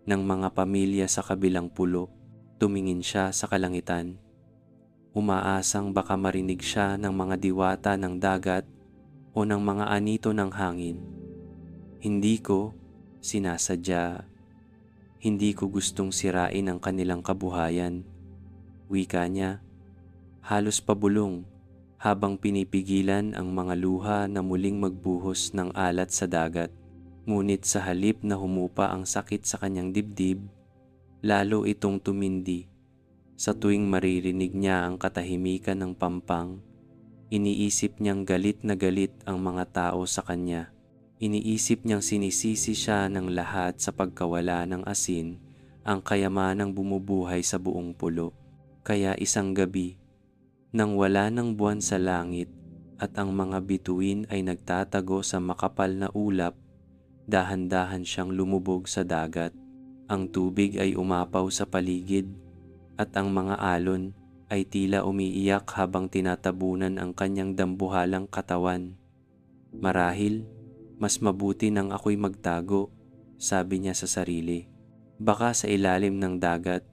ng mga pamilya sa kabilang pulo. Tumingin siya sa kalangitan, umaasang baka marinig siya ng mga diwata ng dagat o ng mga anito ng hangin. Hindi ko sinasadya, hindi ko gustong sirain ang kanilang kabuhayan, wika niya, halos pabulong habang pinipigilan ang mga luha na muling magbuhos ng alat sa dagat. Ngunit sa halip na humupa ang sakit sa kanyang dibdib, lalo itong tumindi. Sa tuwing maririnig niya ang katahimikan ng pampang, iniisip niyang galit na galit ang mga tao sa kanya. Iniisip niyang sinisisi siya ng lahat sa pagkawala ng asin, ang kayamanang bumubuhay sa buong pulo. Kaya isang gabi, nang wala ng buwan sa langit at ang mga bituin ay nagtatago sa makapal na ulap, dahan-dahan siyang lumubog sa dagat. Ang tubig ay umapaw sa paligid at ang mga alon ay tila umiiyak habang tinatabunan ang kanyang dambuhalang katawan. Marahil, mas mabuti nang ako'y magtago, sabi niya sa sarili. Baka sa ilalim ng dagat,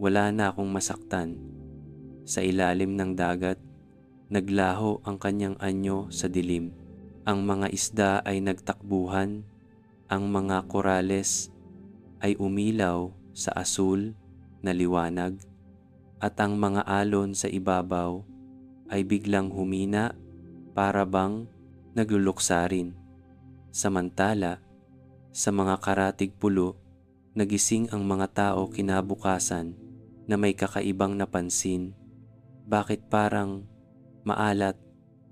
wala na akong masaktan. Sa ilalim ng dagat, naglaho ang kanyang anyo sa dilim. Ang mga isda ay nagtakbuhan, ang mga korales ay umilaw sa asul na liwanag, at ang mga alon sa ibabaw ay biglang humina para bang nagluluksarin. Samantala, sa mga karatig pulo, nagising ang mga tao kinabukasan na may kakaibang napansin. Bakit parang maalat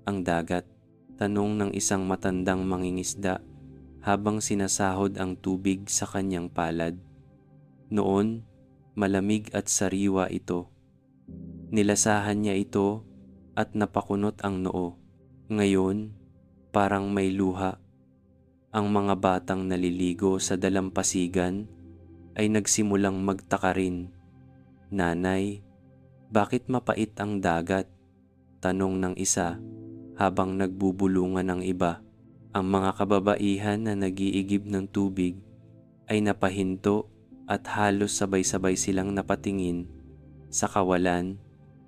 ang dagat? Tanong ng isang matandang mangingisda habang sinasahod ang tubig sa kanyang palad. Noon, malamig at sariwa ito. Nilasahan niya ito at napakunot ang noo. Ngayon, parang may luha. Ang mga batang naliligo sa dalampasigan ay nagsimulang magtaka rin. "Nanay, bakit mapait ang dagat?" tanong ng isa habang nagbubulungan ang iba. Ang mga kababaihan na nag-iigib ng tubig ay napahinto at halos sabay-sabay silang napatingin sa kawalan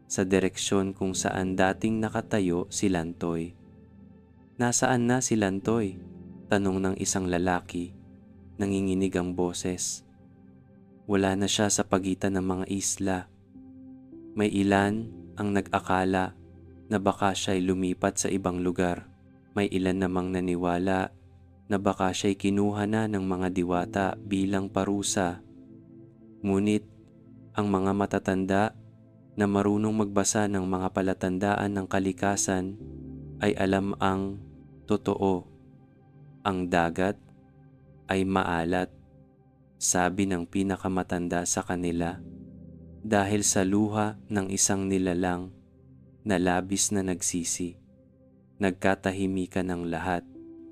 sa direksyon kung saan dating nakatayo si Lantoy. "Nasaan na si Lantoy?" tanong ng isang lalaki. Nanginginig ang boses. "Wala na siya sa pagitan ng mga isla." May ilan ang nag-akala na baka siya'y lumipat sa ibang lugar. May ilan namang naniwala na baka siya'y kinuha na ng mga diwata bilang parusa. Ngunit ang mga matatanda na marunong magbasa ng mga palatandaan ng kalikasan ay alam ang totoo. Ang dagat ay maalat, sabi ng pinakamatanda sa kanila, dahil sa luha ng isang nilalang na labis na nagsisi. Nagkatahimikan ang lahat.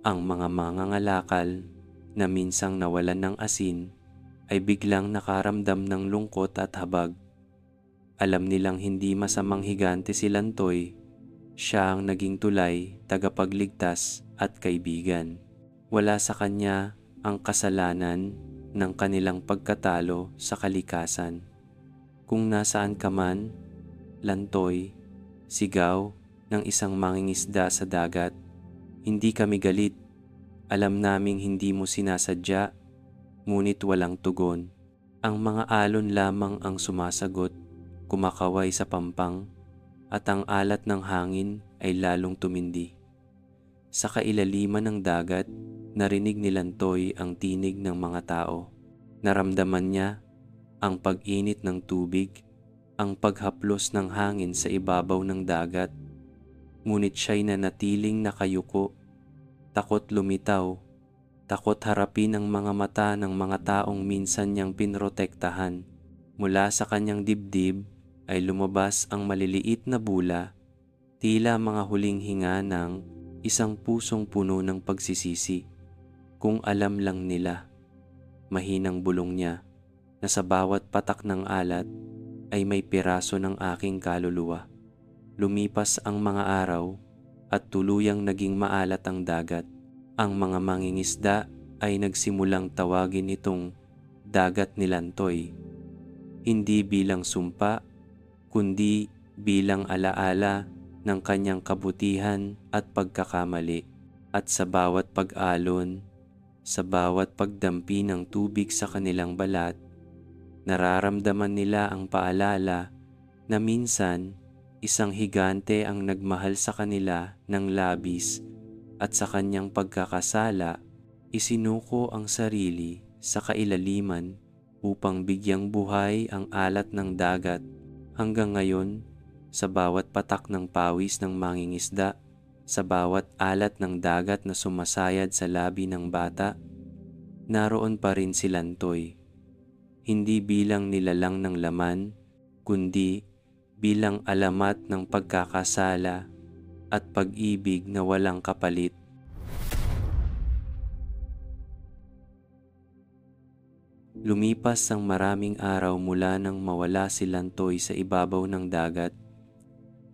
Ang mga mangangalakal na minsang nawalan ng asin ay biglang nakaramdam ng lungkot at habag. Alam nilang hindi masamang higante si Lantoy. Siya ang naging tulay, tagapagligtas at kaibigan. Wala sa kanya ang kasalanan ng kanilang pagkatalo sa kalikasan. "Kung nasaan ka man, Lantoy," sigaw ng isang mangingisda sa dagat, "hindi kami galit. Alam naming hindi mo sinasadya, ngunit walang tugon." Ang mga alon lamang ang sumasagot, kumakaway sa pampang, at ang alat ng hangin ay lalong tumindi. Sa kailaliman ng dagat, narinig ni Lantoy ang tinig ng mga tao. Naramdaman niya ang pag-init ng tubig, ang paghaplos ng hangin sa ibabaw ng dagat. Ngunit siya'y nanatiling nakayuko, takot lumitaw, takot harapin ang mga mata ng mga taong minsan niyang pinrotektahan. Mula sa kanyang dibdib ay lumabas ang maliliit na bula, tila mga huling hinga ng isang pusong puno ng pagsisisi. "Kung alam lang nila," mahinang bulong niya, "na sa bawat patak ng alat ay may piraso ng aking kaluluwa." Lumipas ang mga araw at tuluyang naging maalat ang dagat. Ang mga mangingisda ay nagsimulang tawagin itong dagat ni Lantoy, hindi bilang sumpa, kundi bilang alaala ng kanyang kabutihan at pagkakamali. At sa bawat pag-alon, sa bawat pagdampi ng tubig sa kanilang balat, nararamdaman nila ang paalala na minsan isang higante ang nagmahal sa kanila ng labis at sa kanyang pagkakasala, isinuko ang sarili sa kailaliman upang bigyang buhay ang alat ng dagat. Hanggang ngayon, sa bawat patak ng pawis ng mangingisda, sa bawat alat ng dagat na sumasayad sa labi ng bata, naroon pa rin si Lantoy. Hindi bilang nilalang ng laman, kundi bilang alamat ng pagkakasala at pag-ibig na walang kapalit. Lumipas ang maraming araw mula nang mawala si Lantoy sa ibabaw ng dagat.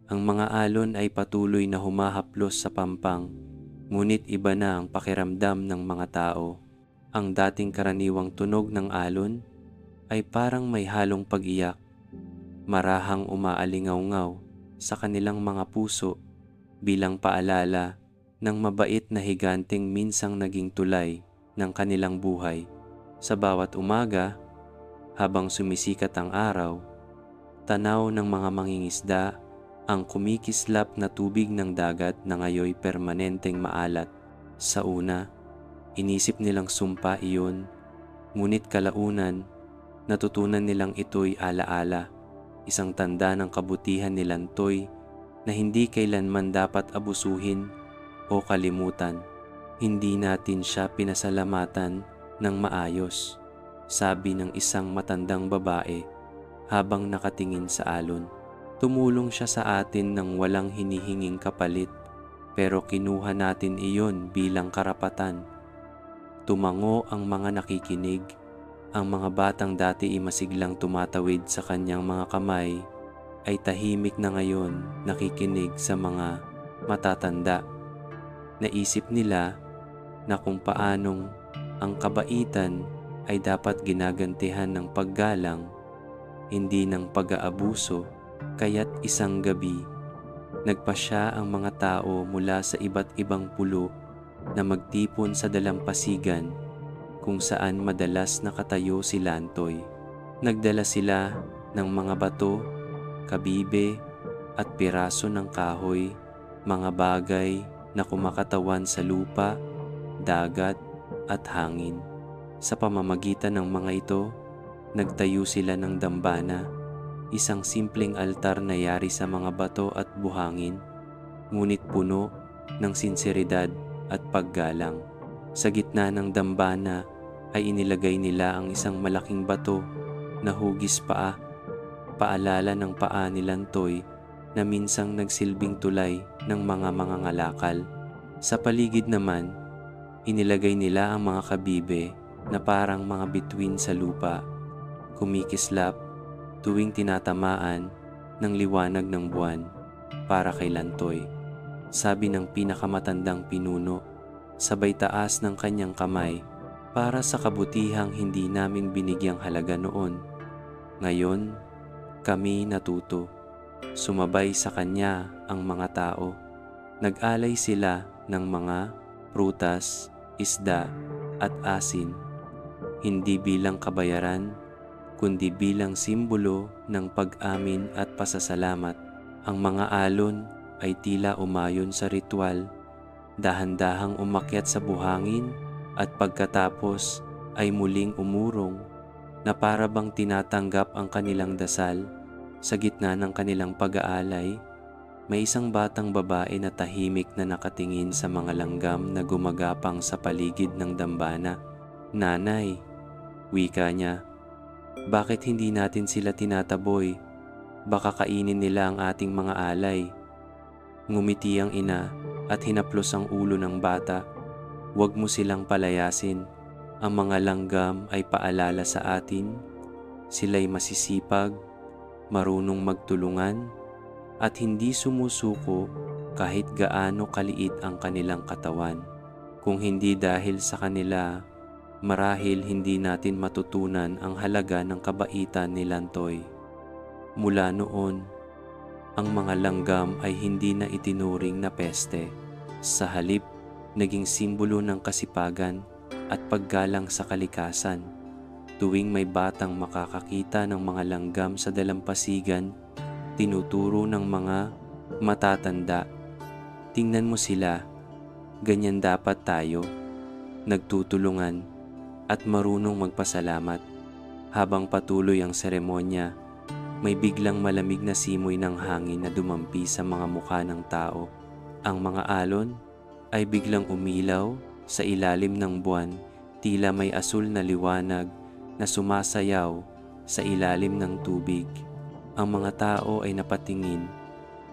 Ang mga alon ay patuloy na humahaplos sa pampang, ngunit iba na ang pakiramdam ng mga tao. Ang dating karaniwang tunog ng alon ay parang may halong pag-iyak, marahang umaalingaw-ngaw sa kanilang mga puso bilang paalala ng mabait na higanteng minsang naging tulay ng kanilang buhay. Sa bawat umaga, habang sumisikat ang araw, tanaw ng mga mangingisda ang kumikislap na tubig ng dagat na ngayoy permanenteng maalat. Sa una, inisip nilang sumpa iyon, ngunit kalaunan, natutunan nilang ito'y alaala, isang tanda ng kabutihan ni Lantoy na hindi kailanman dapat abusuhin o kalimutan. "Hindi natin siya pinasalamatan ng maayos," sabi ng isang matandang babae habang nakatingin sa alon. "Tumulong siya sa atin ng walang hinihinging kapalit, pero kinuha natin iyon bilang karapatan." Tumango ang mga nakikinig, Ang mga batang dati masiglang tumatawid sa kanyang mga kamay ay tahimik na ngayon nakikinig sa mga matatanda. Naisip nila na kung paanong ang kabaitan ay dapat ginagantihan ng paggalang, hindi ng pag-aabuso. Kaya't isang gabi, nagpasya ang mga tao mula sa iba't ibang pulo na magtipon sa dalampasigan kung saan madalas nakatayo si Lantoy. Nagdala sila ng mga bato, kabibe at piraso ng kahoy, mga bagay na kumakatawan sa lupa, dagat at hangin. Sa pamamagitan ng mga ito, nagtayo sila ng dambana, isang simpleng altar na yari sa mga bato at buhangin, ngunit puno ng sinseridad at paggalang. Sa gitna ng dambana ay inilagay nila ang isang malaking bato na hugis paa, paalala ng paa ni Lantoy na minsang nagsilbing tulay ng mga mangangalakal. Sa paligid naman, inilagay nila ang mga kabibe na parang mga bituin sa lupa, kumikislap tuwing tinatamaan ng liwanag ng buwan para kay Lantoy. Sabi ng pinakamatandang pinuno, sabay taas ng kanyang kamay, para sa kabutihang hindi namin binigyang halaga noon. Ngayon, kami natuto. Sumabay sa kanya ang mga tao. Nag-alay sila ng mga prutas, isda at asin, hindi bilang kabayaran, kundi bilang simbolo ng pag-amin at pasasalamat. Ang mga alon ay tila umayon sa ritual, dahan-dahang umakyat sa buhangin at pagkatapos ay muling umurong na para bang tinatanggap ang kanilang dasal. Sa gitna ng kanilang pag-aalay, may isang batang babae na tahimik na nakatingin sa mga langgam na gumagapang sa paligid ng dambana. "Nanay," wika niya, "bakit hindi natin sila tinataboy? Baka kainin nila ang ating mga alay." Ngumiti ang ina at hinaplos ang ulo ng bata. "Huwag mo silang palayasin. Ang mga langgam ay paalala sa atin. Sila'y masisipag, marunong magtulungan, at hindi sumusuko kahit gaano kaliit ang kanilang katawan. Kung hindi dahil sa kanila, marahil hindi natin matutunan ang halaga ng kabaitan ni Lantoy." Mula noon, ang mga langgam ay hindi na itinuring na peste. Sa halip, naging simbolo ng kasipagan at paggalang sa kalikasan. Tuwing may batang makakakita ng mga langgam sa dalampasigan, tinuturo ng mga matatanda, "Tingnan mo sila, ganyan dapat tayo, nagtutulungan at marunong magpasalamat." Habang patuloy ang seremonya, may biglang malamig na simoy ng hangin na dumampi sa mga mukha ng tao. Ang mga alon ay biglang umilaw sa ilalim ng buwan, tila may asul na liwanag na sumasayaw sa ilalim ng tubig. Ang mga tao ay napatingin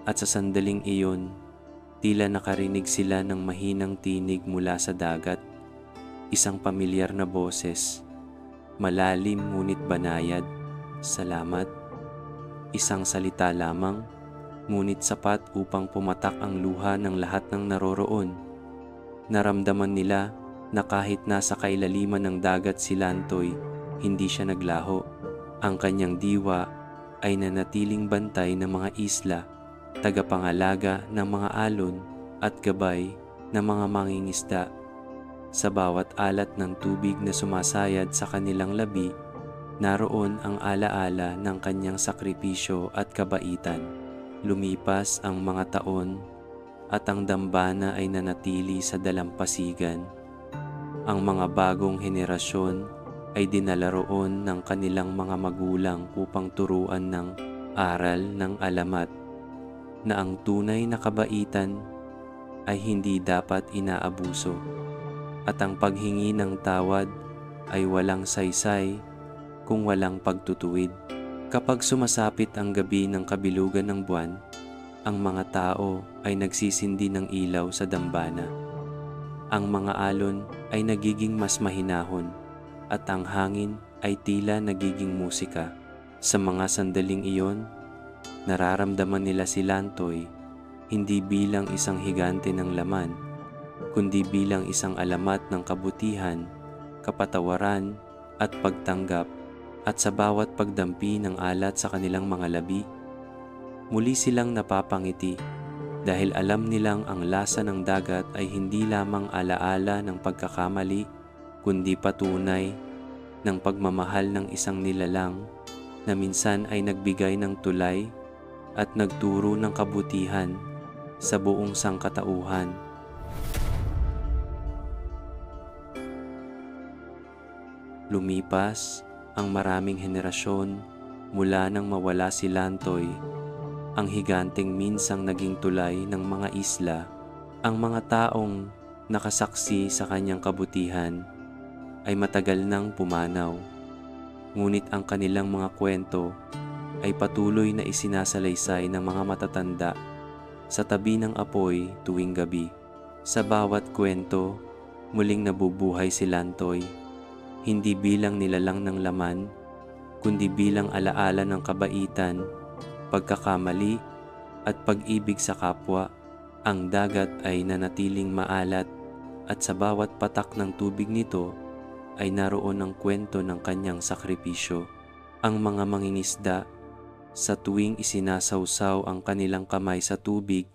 at sa sandaling iyon, tila nakarinig sila ng mahinang tinig mula sa dagat. Isang pamilyar na boses, malalim ngunit banayad, "Salamat." Isang salita lamang, ngunit sapat upang pumatak ang luha ng lahat ng naroroon. Naramdaman nila na kahit nasa kailaliman ng dagat si Lantoy, hindi siya naglaho. Ang kanyang diwa ay nanatiling bantay ng mga isla, tagapangalaga ng mga alon at gabay ng mga mangingisda. Sa bawat alat ng tubig na sumasayad sa kanilang labi, naroon ang alaala ng kanyang sakripisyo at kabaitan. Lumipas ang mga taon at ang dambana ay nanatili sa dalampasigan. Ang mga bagong henerasyon ay dinala roon ng kanilang mga magulang upang turuan ng aral ng alamat na ang tunay na kabaitan ay hindi dapat inaabuso at ang paghingi ng tawad ay walang saysay kung walang pagtutuwid. Kapag sumasapit ang gabi ng kabilugan ng buwan, ang mga tao ay nagsisindi ng ilaw sa dambana. Ang mga alon ay nagiging mas mahinahon at ang hangin ay tila nagiging musika. Sa mga sandaling iyon, nararamdaman nila si Lantoy hindi bilang isang higante ng laman, kundi bilang isang alamat ng kabutihan, kapatawaran at pagtanggap. At sa bawat pagdampi ng alat sa kanilang mga labi, muli silang napapangiti dahil alam nilang ang lasa ng dagat ay hindi lamang alaala ng pagkakamali, kundi patunay ng pagmamahal ng isang nilalang na minsan ay nagbigay ng tulay at nagturo ng kabutihan sa buong sangkatauhan. Lumipas ang maraming henerasyon mula nang mawala si Lantoy, ang higanteng minsang naging tulay ng mga isla. Ang mga taong nakasaksi sa kanyang kabutihan ay matagal nang pumanaw, ngunit ang kanilang mga kwento ay patuloy na isinasalaysay ng mga matatanda sa tabi ng apoy tuwing gabi. Sa bawat kwento, muling nabubuhay si Lantoy, hindi bilang nilalang ng laman, kundi bilang alaala ng kabaitan, pagkakamali at pag-ibig sa kapwa. Ang dagat ay nanatiling maalat at sa bawat patak ng tubig nito ay naroon ang kwento ng kanyang sakripisyo. Ang mga mangingisda, sa tuwing isinasawsaw ang kanilang kamay sa tubig,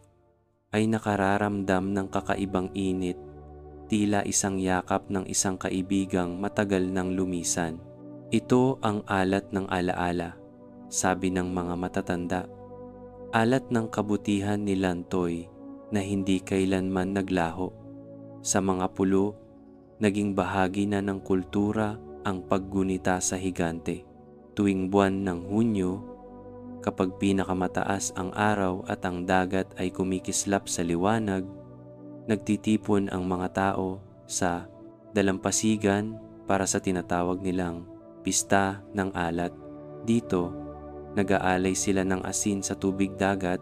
ay nakararamdam ng kakaibang init, tila isang yakap ng isang kaibigang matagal nang lumisan. Ito ang alat ng alaala, sabi ng mga matatanda. Alat ng kabutihan ni Lantoy na hindi kailanman naglaho. Sa mga pulo, naging bahagi na ng kultura ang paggunita sa higante. Tuwing buwan ng Hunyo, kapag pinakamataas ang araw at ang dagat ay kumikislap sa liwanag, nagtitipon ang mga tao sa dalampasigan para sa tinatawag nilang pista ng alat. Dito, nag-aalay sila ng asin sa tubig dagat,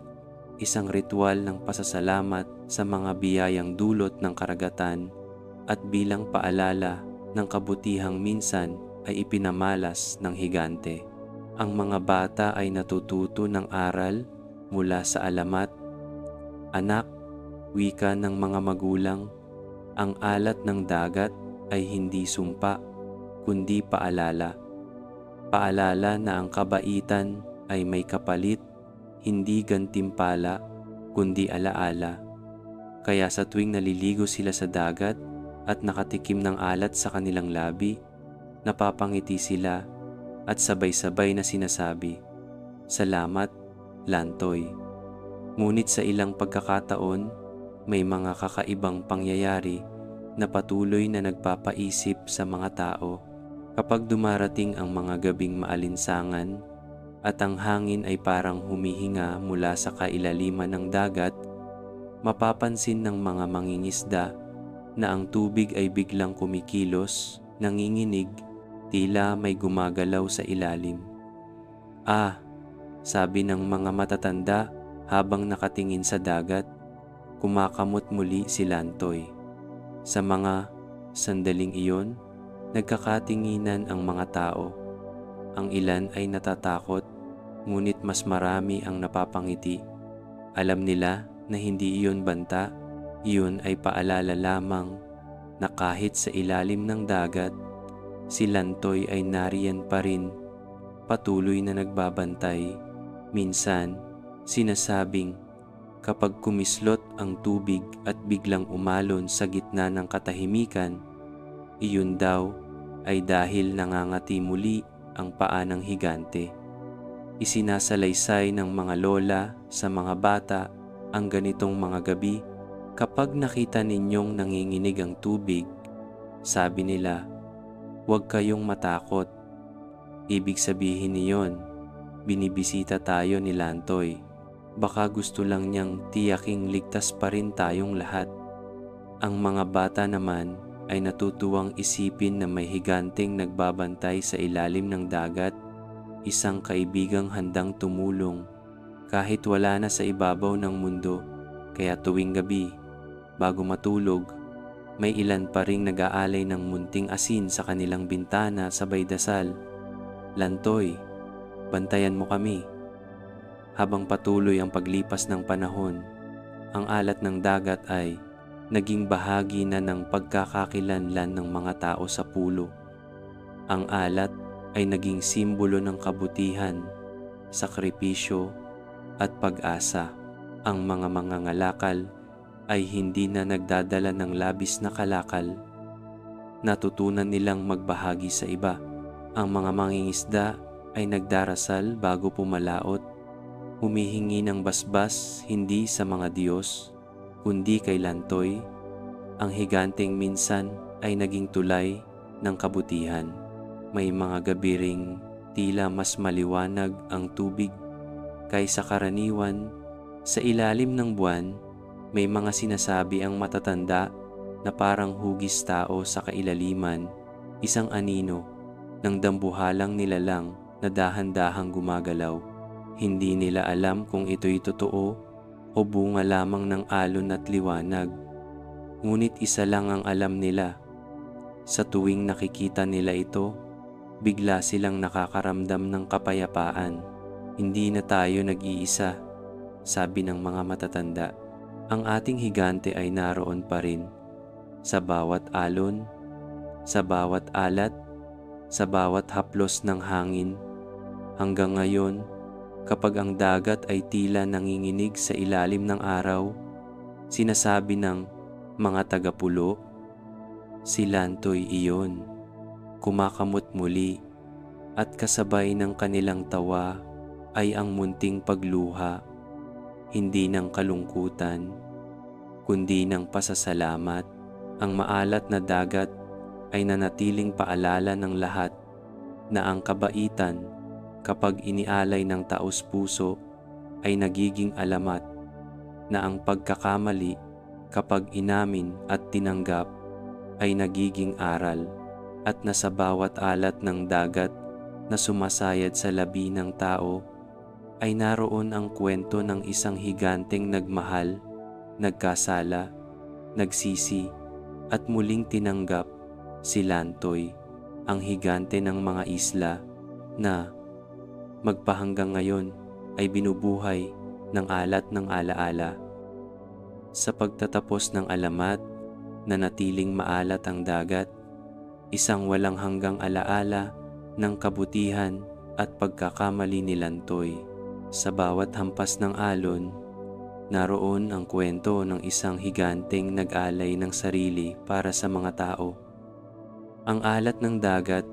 isang ritual ng pasasalamat sa mga biyayang dulot ng karagatan at bilang paalala ng kabutihang minsan ay ipinamalas ng higante. Ang mga bata ay natututo ng aral mula sa alamat. Anak, wika ng mga magulang, ang alat ng dagat ay hindi sumpa, kundi paalala. Paalala na ang kabaitan ay may kapalit, hindi gantimpala, kundi alaala. Kaya sa tuwing naliligo sila sa dagat at nakatikim ng alat sa kanilang labi, napapangiti sila at sabay-sabay na sinasabi, "Salamat, Lantoy." Ngunit sa ilang pagkakataon, may mga kakaibang pangyayari na patuloy na nagpapaisip sa mga tao. Kapag dumarating ang mga gabing maalinsangan at ang hangin ay parang humihinga mula sa kailaliman ng dagat, mapapansin ng mga mangingisda na ang tubig ay biglang kumikilos, nanginginig, tila may gumagalaw sa ilalim. "Ah," sabi ng mga matatanda habang nakatingin sa dagat, kumakamot muli si Lantoy. Sa mga sandaling iyon, nagkakatinginan ang mga tao. Ang ilan ay natatakot, ngunit mas marami ang napapangiti. Alam nila na hindi iyon banta, iyon ay paalala lamang na kahit sa ilalim ng dagat, si Lantoy ay nariyan pa rin, patuloy na nagbabantay. Minsan, sinasabing, kapag kumislot ang tubig at biglang umalon sa gitna ng katahimikan, iyon daw ay dahil nangangati muli ang paa ng higante. Isinasalaysay ng mga lola sa mga bata ang ganitong mga gabi. Kapag nakita ninyong nanginginig ang tubig, sabi nila, "Huwag kayong matakot." Ibig sabihin niyon, binibisita tayo ni Lantoy. Baka gusto lang niyang tiyaking ligtas pa rin tayong lahat. Ang mga bata naman ay natutuwang isipin na may higanteng nagbabantay sa ilalim ng dagat, isang kaibigang handang tumulong kahit wala na sa ibabaw ng mundo. Kaya tuwing gabi, bago matulog, May ilan pa ring nag-aalay ng munting asin sa kanilang bintana sabay dasal, "Lantoy, bantayan mo kami." Habang patuloy ang paglipas ng panahon, ang alat ng dagat ay naging bahagi na ng pagkakakilanlan ng mga tao sa pulo. Ang alat ay naging simbolo ng kabutihan, sakripisyo at pag-asa. Ang mga mangangalakal ay hindi na nagdadala ng labis na kalakal. Natutunan nilang magbahagi sa iba. Ang mga mangingisda ay nagdarasal bago pumalaot, humihingi ng basbas hindi sa mga Diyos, kundi kay Lantoy, ang higanteng minsan ay naging tulay ng kabutihan. May mga gabi ring tila mas maliwanag ang tubig kaysa karaniwan. Sa ilalim ng buwan, may mga sinasabi ang matatanda na parang hugis tao sa kailaliman, isang anino ng dambuhalang nilalang na dahan-dahang gumagalaw. Hindi nila alam kung ito'y totoo o bunga lamang ng alon at liwanag. Ngunit isa lang ang alam nila. Sa tuwing nakikita nila ito, bigla silang nakakaramdam ng kapayapaan. Hindi na tayo nag-iisa, sabi ng mga matatanda. Ang ating higante ay naroon pa rin. Sa bawat alon, sa bawat alat, sa bawat haplos ng hangin. Hanggang ngayon, kapag ang dagat ay tila nanginginig sa ilalim ng araw, sinasabi ng mga tagapulo, "Si Lantoy iyon." Kumakamot muli at kasabay ng kanilang tawa ay ang munting pagluha, hindi ng kalungkutan, kundi ng pasasalamat. Ang maalat na dagat ay nanatiling paalala ng lahat na ang kabaitan kapag inialay ng taos-puso ay nagiging alamat, na ang pagkakamali kapag inamin at tinanggap ay nagiging aral, at na sa bawat alat ng dagat na sumasayad sa labi ng tao ay naroon ang kwento ng isang higanteng nagmahal, nagkasala, nagsisi at muling tinanggap, si Lantoy, ang higante ng mga isla na magpahanggang ngayon ay binubuhay ng alat ng alaala. Sa pagtatapos ng alamat, nanatiling maalat ang dagat, isang walang hanggang alaala ng kabutihan at pagkakamali ni Lantoy. Sa bawat hampas ng alon, naroon ang kwento ng isang higanteng nag-alay ng sarili para sa mga tao. Ang alat ng dagat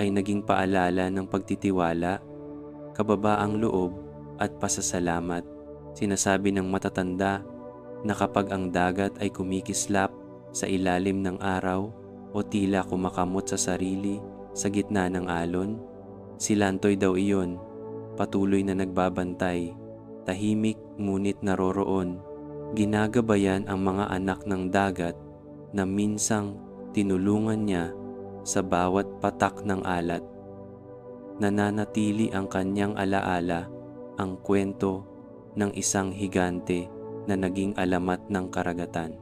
ay naging paalala ng pagtitiwala, kababaang loob at pasasalamat. Sinasabi ng matatanda na kapag ang dagat ay kumikislap sa ilalim ng araw o tila kumakamot sa sarili sa gitna ng alon, si Lantoy daw iyon, patuloy na nagbabantay, tahimik ngunit naroroon, ginagabayan ang mga anak ng dagat na minsang tinulungan niya sa bawat patak ng alat. Nananatili ang kanyang alaala, ang kwento ng isang higante na naging alamat ng karagatan.